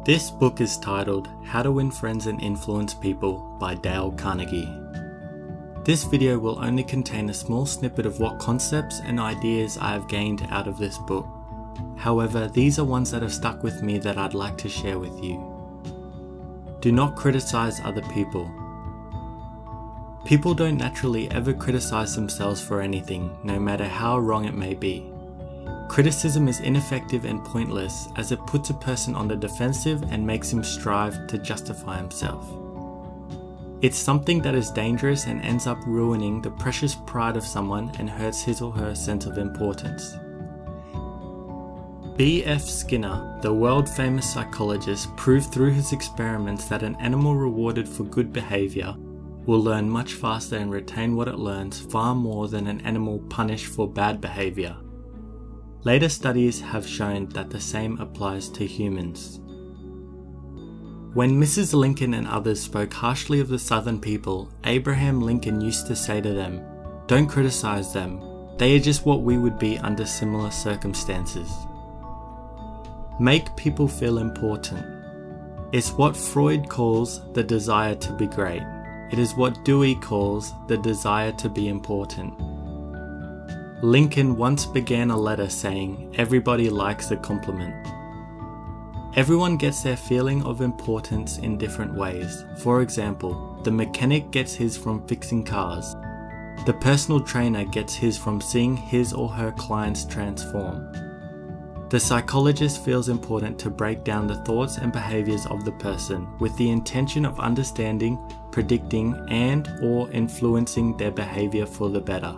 This book is titled How to Win Friends and Influence People by Dale Carnegie. This video will only contain a small snippet of what concepts and ideas I have gained out of this book. However, these are ones that have stuck with me that I'd like to share with you. Do not criticize other people. People don't naturally ever criticize themselves for anything, no matter how wrong it may be. Criticism is ineffective and pointless as it puts a person on the defensive and makes him strive to justify himself. It's something that is dangerous and ends up ruining the precious pride of someone and hurts his or her sense of importance. B.F. Skinner, the world-famous psychologist, proved through his experiments that an animal rewarded for good behavior will learn much faster and retain what it learns far more than an animal punished for bad behavior. Later studies have shown that the same applies to humans. When Mrs. Lincoln and others spoke harshly of the Southern people, Abraham Lincoln used to say to them, "Don't criticize them. They are just what we would be under similar circumstances." Make people feel important. It's what Freud calls the desire to be great. It is what Dewey calls the desire to be important. Lincoln once began a letter saying, "Everybody likes a compliment." Everyone gets their feeling of importance in different ways. For example, the mechanic gets his from fixing cars. The personal trainer gets his from seeing his or her clients transform. The psychologist feels important to break down the thoughts and behaviors of the person with the intention of understanding, predicting, and/or influencing their behavior for the better.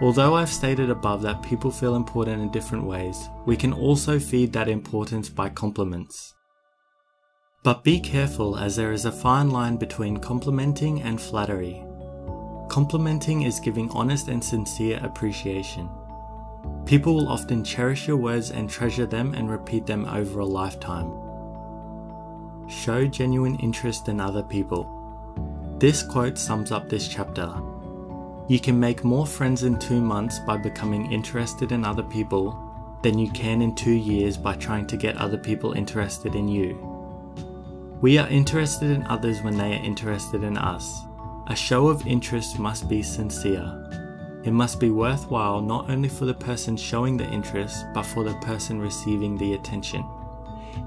Although I've stated above that people feel important in different ways, we can also feed that importance by compliments. But be careful, as there is a fine line between complimenting and flattery. Complimenting is giving honest and sincere appreciation. People will often cherish your words and treasure them and repeat them over a lifetime. Show genuine interest in other people. This quote sums up this chapter. You can make more friends in 2 months by becoming interested in other people than you can in 2 years by trying to get other people interested in you. We are interested in others when they are interested in us. A show of interest must be sincere. It must be worthwhile not only for the person showing the interest, but for the person receiving the attention.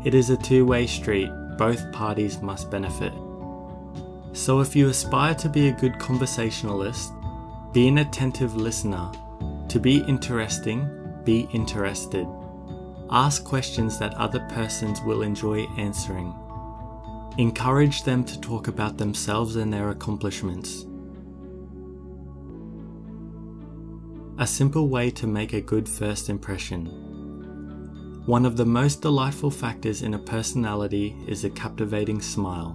It is a two-way street. Both parties must benefit. So if you aspire to be a good conversationalist, be an attentive listener. To be interesting, be interested. Ask questions that other persons will enjoy answering. Encourage them to talk about themselves and their accomplishments. A simple way to make a good first impression. One of the most delightful factors in a personality is a captivating smile.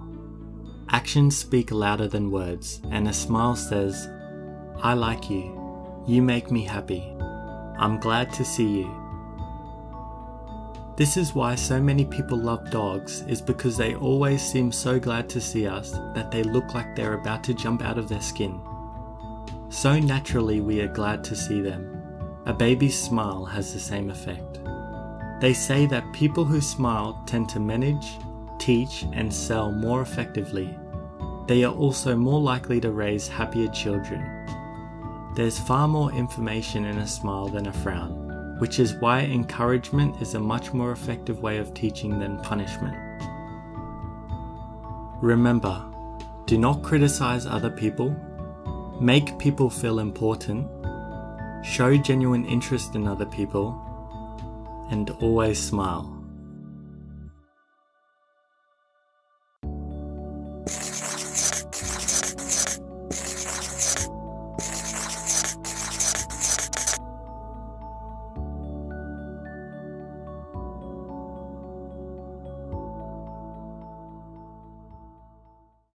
Actions speak louder than words, and a smile says, "I like you. You make me happy. I'm glad to see you." This is why so many people love dogs, is because they always seem so glad to see us that they look like they're about to jump out of their skin. So naturally we are glad to see them. A baby's smile has the same effect. They say that people who smile tend to manage, teach, and sell more effectively. They are also more likely to raise happier children. There's far more information in a smile than a frown, which is why encouragement is a much more effective way of teaching than punishment. Remember, do not criticize other people. Make people feel important. Show genuine interest in other people. And always smile.